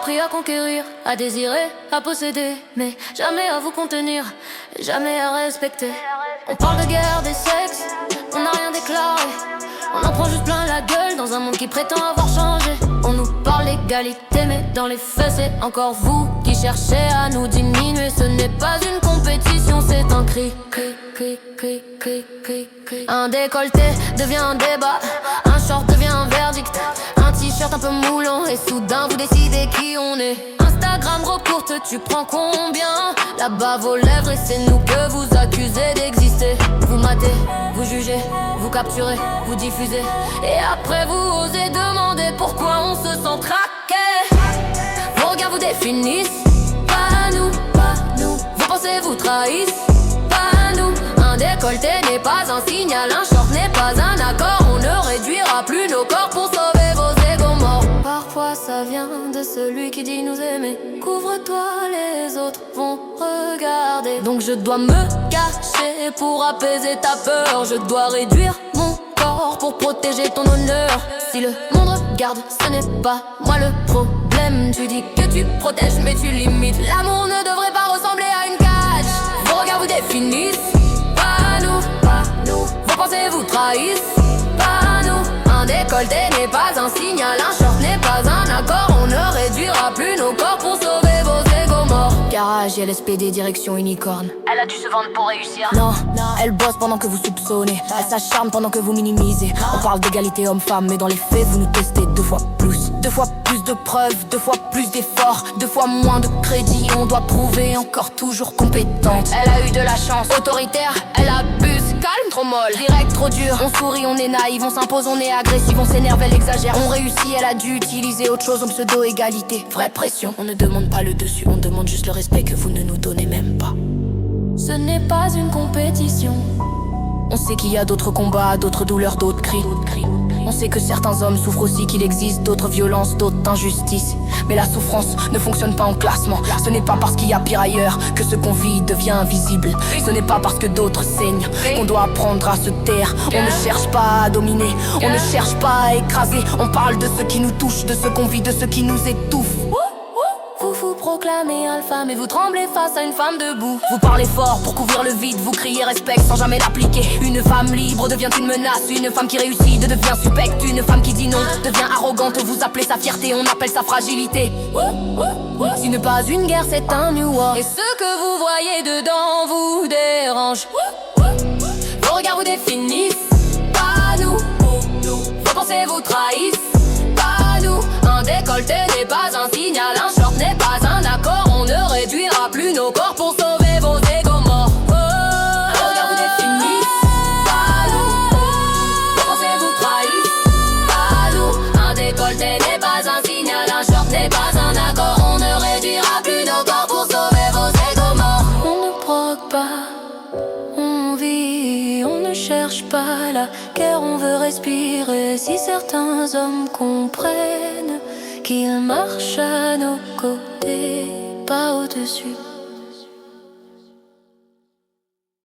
appris à conquérir, à désirer, à posséder, mais jamais à vous contenir, jamais à respecter. On parle de guerre, des sexes, on n'a rien déclaré. On en prend juste plein la gueule dans un monde qui prétend avoir changé. On nous parle d'égalité, mais dans les faits c'est encore vous qui cherchez à nous diminuer. Ce n'est pas une compétition, c'est un cri. Un décolleté devient un débat, un short devient un verdict, un t-shirt un peu moulant et soudain vous décidez qui on est. Instagram recourte, tu prends combien? Là-bas vos lèvres et c'est nous que vous accusez d'exister. Vous matez, vous jugez, vous capturez, vous diffusez, et après vous osez demander pourquoi on se sent traqué. Vos regards vous définissent, pas nous, pas nous. Vos pensées vous trahissent, pas nous. Un décolleté n'est pas un signal, un short n'est pas un accord. On ne réduira plus nos corps pour sauver vos égos morts. Parfois ça vient de celui qui dit nous aimer. Couvre-toi, les autres vont regarder. Donc je dois me cacher pour apaiser ta peur. Je dois réduire mon corps pour protéger ton honneur. Si le monde regarde, ce n'est pas moi le problème. Tu dis que tu protèges mais tu limites. L'amour ne devrait pas ressembler à une cage. Vos regards vous définissent, pas nous, pas nous. Vos pensées vous trahissent, pas nous. Un décolleté n'est pas un signal, un short n'est pas un accord. On ne réduira plus nos corps pour sauver vos égos morts. Garage, LSPD, direction unicorne. Elle a dû se vendre pour réussir. Non, elle bosse pendant que vous soupçonnez. Elle s'acharne pendant que vous minimisez. On parle d'égalité homme-femme, mais dans les faits vous nous testez 2 fois plus. 2 fois plus de preuves, 2 fois plus d'efforts, 2 fois moins de crédit. On doit prouver encore toujours compétente. Elle a eu de la chance. Autoritaire, elle abuse. Calme, trop molle. Direct, trop dur. On sourit, on est naïf, on s'impose, on est agressif, on s'énerve, elle exagère. On réussit, elle a dû utiliser autre chose en pseudo-égalité. Vraie pression, on ne demande pas le dessus, on demande juste le respect que vous ne nous donnez même pas. Ce n'est pas une compétition. On sait qu'il y a d'autres combats, d'autres douleurs, d'autres cris. On sait que certains hommes souffrent aussi, qu'il existe d'autres violences, d'autres injustices. Mais la souffrance ne fonctionne pas en classement. Ce n'est pas parce qu'il y a pire ailleurs que ce qu'on vit devient invisible. Ce n'est pas parce que d'autres saignent qu'on doit apprendre à se taire. On ne cherche pas à dominer, on ne cherche pas à écraser. On parle de ce qui nous touche, de ce qu'on vit, de ce qui nous étouffe. Vous vous proclamez alpha mais vous tremblez face à une femme debout. Vous parlez fort pour couvrir le vide, vous criez respect sans jamais l'appliquer. Une femme libre devient une menace, une femme qui réussit devient suspecte. Une femme qui dit non devient arrogante, vous appelez sa fierté, on appelle sa fragilité. Ce n'est pas une guerre, c'est un new war. Et ce que vous voyez dedans vous dérange. Vos regards vous définissent, pas nous. Vos pensées vous trahissent, pas nous. Un décolleté n'est pas un signal, un short n'est pas un accord. On ne réduira plus nos corps pour sauver vos égos morts. Vos regards vous définissent, pas nous. Vos pensées vous trahissent, pas nous. Un décolleté n'est pas un signal, un short n'est pas un accord. On ne réduira plus nos corps pour sauver vos égos morts. On ne provoque pas, on vit, on ne cherche pas la guerre, on veut respirer. Si certains hommes comprennent qu'ils marchent à nos côtés, pas au-dessus.